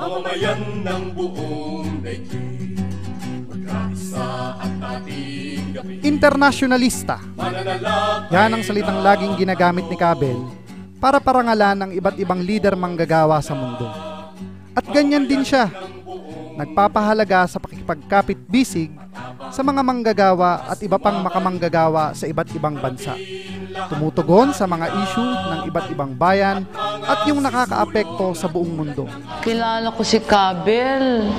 Mamamayan ng buong daigdig, magkaisa at ating gapihin. Internasyonalista. Yan ang salitang laging ginagamit ni Cabell para parangalan ng iba't ibang lider manggagawa sa mundo. At ganyan din siya. Nagpapahalaga sa pakikipagkapit-bisig sa mga manggagawa at iba pang makamanggagawa sa iba't ibang bansa. Tumutugon sa mga issue ng iba't ibang bayan at yung nakakaapekto sa buong mundo. Kilala ko si Cabell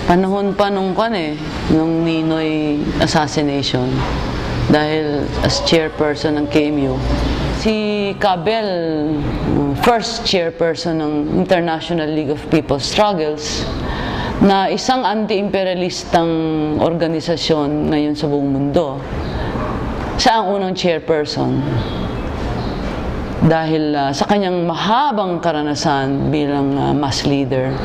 panahon pa nung nung Ninoy assassination, dahil as chairperson ng KMU. Si Cabell, first chairperson ng International League of People's Struggles, na isang anti-imperialistang organisasyon ngayon sa buong mundo. Siya ang unang chairperson dahil sa kanyang mahabang karanasan bilang mass leader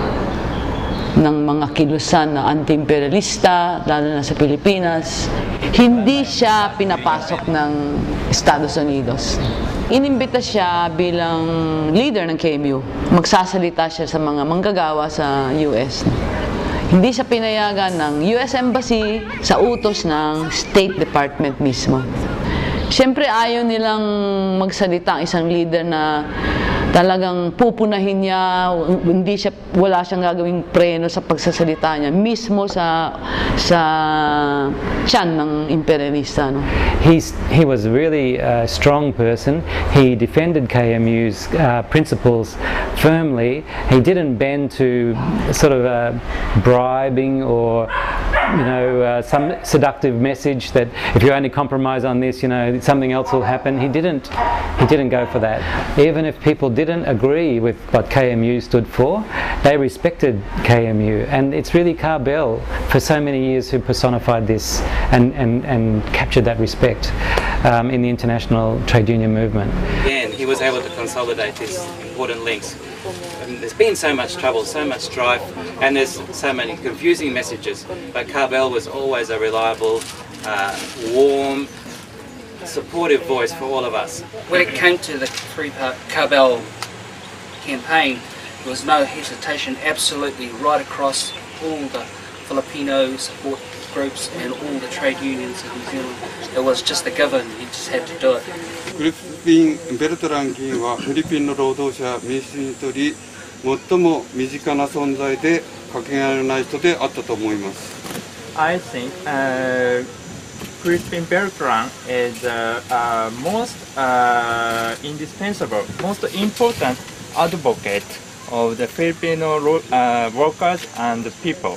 ng mga kilusan na anti-imperialista, lalo na sa Pilipinas. Hindi siya pinapasok ng Estados Unidos. Inimbita siya bilang leader ng KMU. Magsasalita siya sa mga manggagawa sa US. Hindi siya pinayagan ng US Embassy sa utos ng State Department mismo. Siyempre ayaw nilang magsalita ang isang leader na talagang pupunahin niya, wala siyang gagawing preno sa pagsasalita niya, mismo sa tiyan ng imperialista. No? He was really a strong person. He defended KMU's principles firmly. He didn't bend to sort of bribing or some seductive message that if you only compromise on this, something else will happen. He didn't go for that. Even if people didn't agree with what KMU stood for, they respected KMU, and it's really Cabell for so many years who personified this and captured that respect in the international trade union movement. Again, he was able to consolidate these important links. And there's been so much trouble, so much strife, and there's so many confusing messages, but Cabell was always a reliable, warm, supportive voice for all of us. When it came to the Free Cabell campaign, there was no hesitation, absolutely right across all the Filipino support groups and all the trade unions in New Zealand. It was just a given, you just had to do it. クリスピン・ベルトラン議員はフィリピンの労働者民主にとり最も身近な存在でかけがえのない人であったと思います。I think Crispin Beltran is most indispensable, most important advocate of the Filipino workers and people.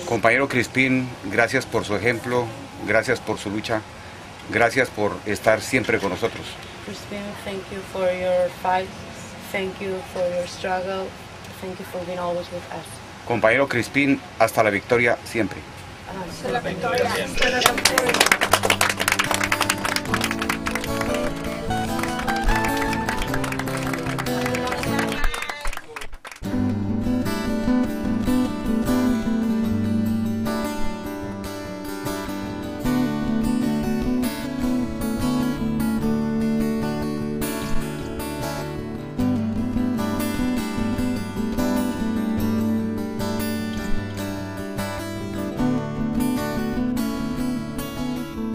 Compañero Crispin, gracias por su ejemplo, gracias por su lucha, gracias por estar siempre con nosotros. Crispin, thank you for your fight, thank you for your struggle, thank you for being always with us. Compañero Crispin, hasta la victoria siempre. Hasta la victoria.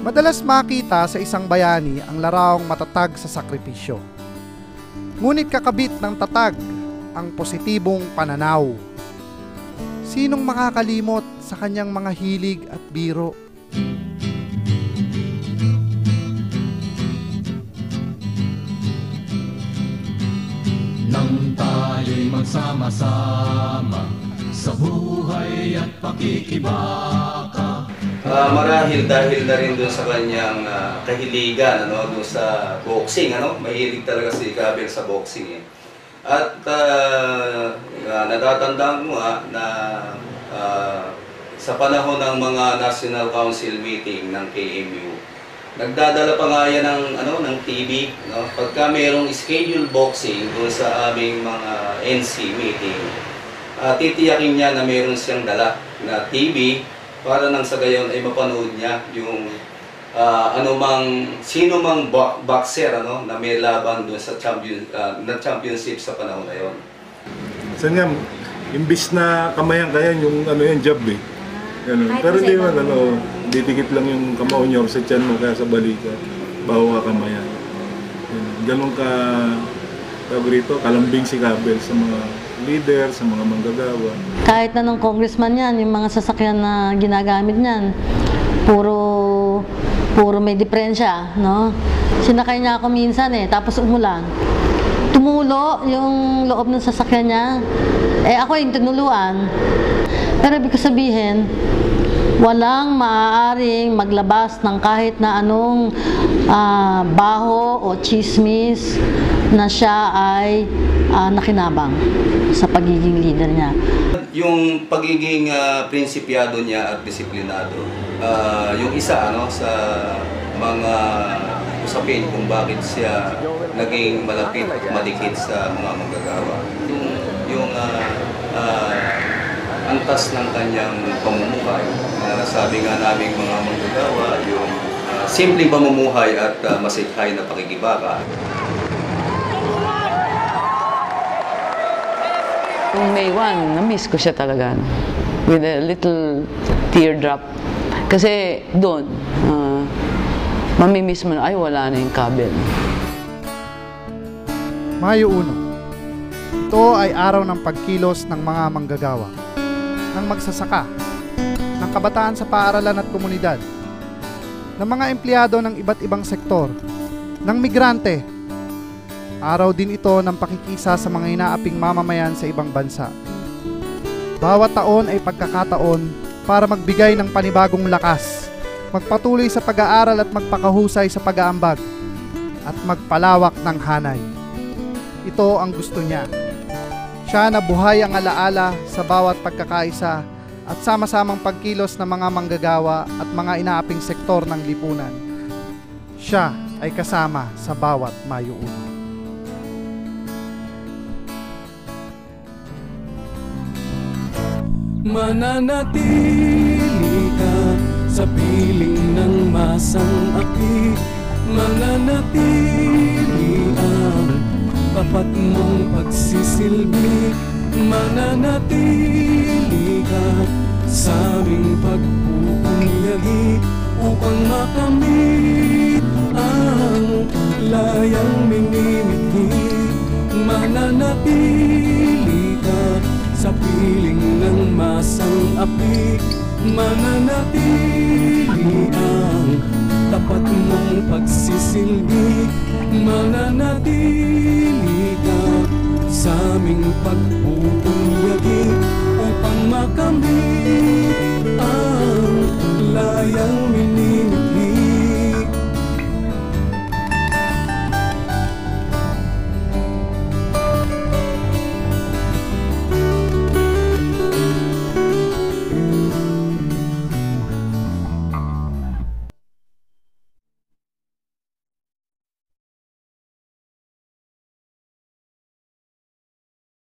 Madalas makita sa isang bayani ang larawang matatag sa sakripisyo. Ngunit kakabit ng tatag ang positibong pananaw. Sinong makakalimot sa kanyang mga hilig at biro? Nang tayo'y magsama-sama sa buhay at pakikibaka. Marahil dahil na rin doon sa kanyang kahiligan, doon sa boxing, mahilig talaga si Cabell sa boxing. At natatandaan mo na sa panahon ng mga National Council meeting ng KMU, nagdadala pa nga yan ng TV, pagka mayroong schedule boxing doon sa aming mga NC meeting, titiyakin niya na mayroon siyang dala na TV para nang sa gayon ay mapanood niya yung sino mang boxer na may laban doon sa championship sa panahon na yon. それが Imbis na kamayan kaya yung ano yan, jab eh. Ganun. Pero di man, didikit lang yung kamao niyo sa tiyan mo kaya sa balikat. Baho ka kamayan. Ganun ka, tawag rito, kalambing si Cabell sa mga leader, sa mga manggagawa. Kahit na ng congressman yan, yung mga sasakyan na ginagamit niyan, puro may diferensya, no? Sinakay niya ako minsan tapos umulan. Tumulo yung loob ng sasakyan niya. Ako yung tinuluan. Pero ibig sabihin, walang maaaring maglabas ng kahit na anong baho o chismis na siya ay nakinabang sa pagiging leader niya. Yung pagiging prinsipyado niya at disiplinado, yung isa sa mga usapin kung bakit siya naging malapit at madikit sa mga manggagawa. Yung antas ng kanyang pamumuhay. Sabi nga naming mga manggagawa, yung simpleng pamumuhay at masikhay na pakikibaka. Noong May 1, na-miss ko siya talaga. With a little teardrop. Kasi doon, mamimiss mo na, ay wala na yung Cabell. Mayo 1. Ito ay araw ng pagkilos ng mga manggagawa, ng magsasaka, ng kabataan sa paaralan at komunidad, ng mga empleyado ng iba't ibang sektor, ng migrante. Araw din ito ng pakikisa sa mga inaaping mamamayan sa ibang bansa. Bawat taon ay pagkakataon para magbigay ng panibagong lakas, magpatuloy sa pag-aaral at magpakahusay sa pag-aambag, at magpalawak ng hanay. Ito ang gusto niya. Siya na buhay ang alaala sa bawat pagkakaisa at sama-samang pagkilos ng mga manggagawa at mga inaaping sektor ng lipunan. Siya ay kasama sa bawat Mayo 1. Mananatili ka sa piling ng masang api, mananatili ang tapat mong pagsisilbi, mananatili ka sa aming pagpupunyagi upang makamit ang layang minimithi. Mananatili ka sa piling ng masang api, mananatili ang tapat mong pagsisilbi, mananatili ka sa aming pagpupunyagi